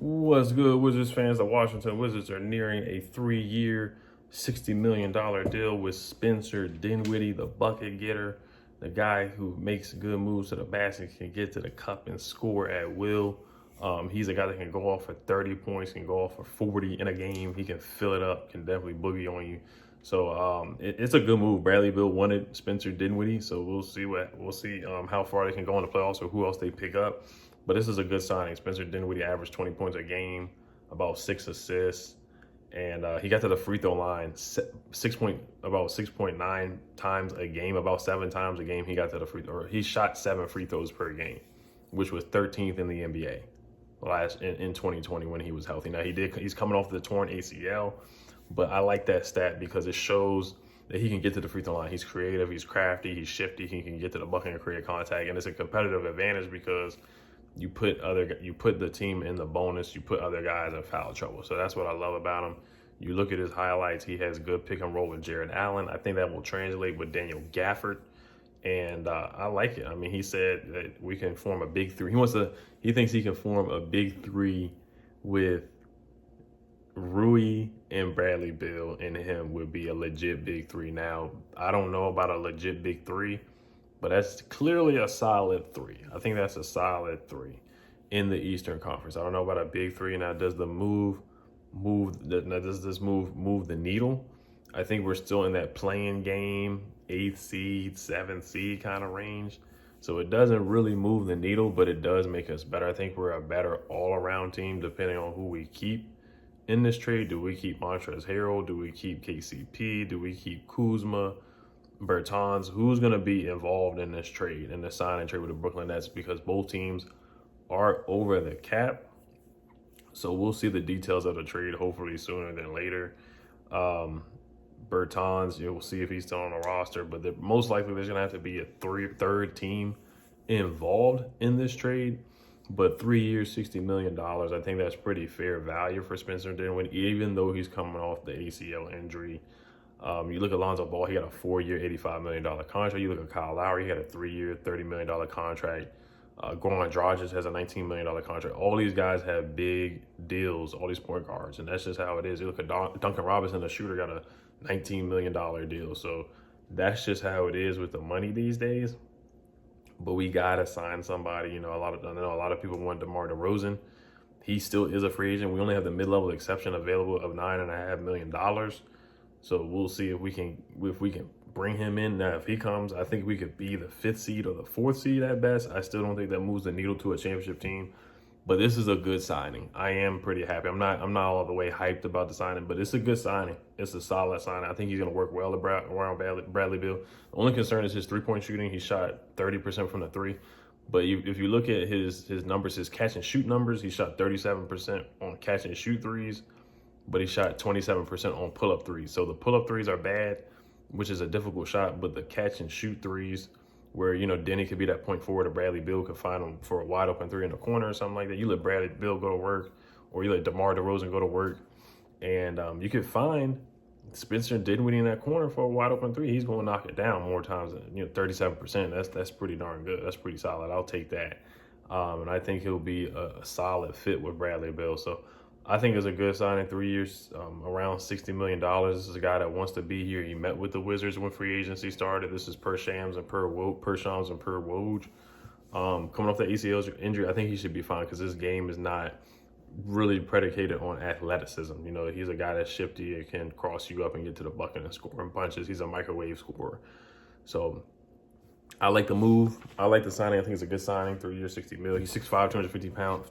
What's good, Wizards fans? The Washington Wizards are nearing a 3-year, $60 million deal with Spencer Dinwiddie, the bucket getter, the guy who makes good moves to the basket, can get to the cup and score at will. He's a guy that can go off for 30 points, can go off for 40 in a game. He can fill it up, can definitely boogie on you. So it's a good move. Bradley Beal wanted Spencer Dinwiddie, so we'll see how far they can go in the playoffs or who else they pick up. But this is a good signing. Spencer Dinwiddie averaged 20 points a game, about 6 assists, and he got to the free throw line about 6.9 times a game, about 7 times a game. He got to the free throw. He shot 7 free throws per game, which was 13th in the NBA in 2020 when he was healthy. Now he's coming off the torn ACL, but I like that stat because it shows that he can get to the free throw line. He's creative, he's crafty, he's shifty, he can get to the bucket and create contact, and it's a competitive advantage because you put the team in the bonus, you put other guys in foul trouble. So that's what I love about him. You look at his highlights, he has good pick and roll with Jared Allen. I think that will translate with Daniel Gafford. And I like it. I mean, he said that we can form a big three. He thinks he can form a big three with Rui and Bradley Beal, and him would be a legit big three. Now, I don't know about a legit big three, but that's clearly a solid three. I think that's a solid three in the Eastern Conference. I don't know about a big three. Now, does this move the needle? I think we're still in that playing game, 8th seed, 7th seed kind of range. So it doesn't really move the needle, but it does make us better. I think we're a better all-around team depending on who we keep in this trade. Do we keep Montrezl Harrell? Do we keep KCP? Do we keep Kuzma? Bertans? Who's going to be involved in this trade, in the sign and trade with the Brooklyn Nets? Because both teams are over the cap. So we'll see the details of the trade hopefully sooner than later. Bertans, we'll see if he's still on the roster, but most likely there's going to have to be a third team involved in this trade. But 3 years, $60 million, I think that's pretty fair value for Spencer Dinwiddie, even though he's coming off the ACL injury. You look at Lonzo Ball, he got a 4-year, $85 million contract. You look at Kyle Lowry, he had a 3-year, $30 million contract. Goran Dragic has a $19 million contract. All these guys have big deals, all these point guards, and that's just how it is. You look at Duncan Robinson, the shooter, got a $19 million deal. So that's just how it is with the money these days. But we gotta sign somebody. I know a lot of people want DeMar DeRozan. He still is a free agent. We only have the mid-level exception available of $9.5 million. So we'll see if we can bring him in. Now, if he comes, I think we could be the 5th seed or the 4th seed at best. I still don't think that moves the needle to a championship team. But this is a good signing. I am pretty happy. I'm not all the way hyped about the signing, but it's a good signing. It's a solid signing. I think he's going to work well around Bradley Beal. The only concern is his three-point shooting. He shot 30% from the three. But if you look at his numbers, his catch and shoot numbers, he shot 37% on catch and shoot threes, but he shot 27% on pull-up threes. So the pull-up threes are bad, which is a difficult shot, but the catch and shoot threes, where, Denny could be that point forward, or Bradley Beal could find him for a wide open three in the corner or something like that. You let Bradley Beal go to work, or you let DeMar DeRozan go to work, and you could find Spencer Dinwiddie in that corner for a wide open three. He's going to knock it down more times than 37%. That's pretty darn good. That's pretty solid. I'll take that. And I think he'll be a solid fit with Bradley Beal. So I think it's a good signing. 3 years, around $60 million. This is a guy that wants to be here. He met with the Wizards when free agency started. This is per Shams and per Woj. Coming off the ACL injury, I think he should be fine because this game is not really predicated on athleticism. He's a guy that's shifty and can cross you up and get to the bucket and score in bunches. He's a microwave scorer. So I like the move. I like the signing. I think it's a good signing. 3 years, $60 million. He's 6'5",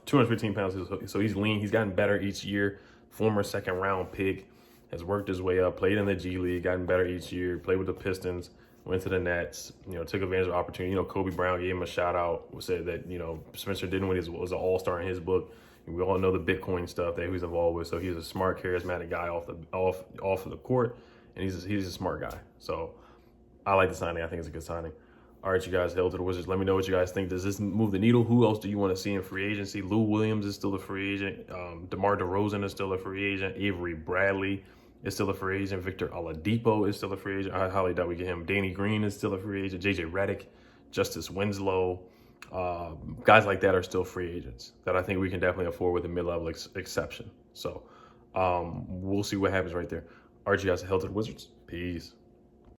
215 pounds. So he's lean. He's gotten better each year. Former second-round pick, has worked his way up, played in the G League, gotten better each year, played with the Pistons, went to the Nets, took advantage of the opportunity. Kobe Brown gave him a shout-out, said that, Spencer Dinwiddie was an all-star in his book. We all know the Bitcoin stuff that he was involved with. So he's a smart, charismatic guy off of the court, and he's a smart guy. So I like the signing. I think it's a good signing. All right, you guys, hail to the Wizards. Let me know what you guys think. Does this move the needle? Who else do you want to see in free agency? Lou Williams is still a free agent. DeMar DeRozan is still a free agent. Avery Bradley is still a free agent. Victor Oladipo is still a free agent. I highly doubt we get him. Danny Green is still a free agent. JJ Redick, Justice Winslow, Guys like that are still free agents that I think we can definitely afford with a mid-level exception. So we'll see what happens right there. RG, guys, hell to the Wizards. Peace.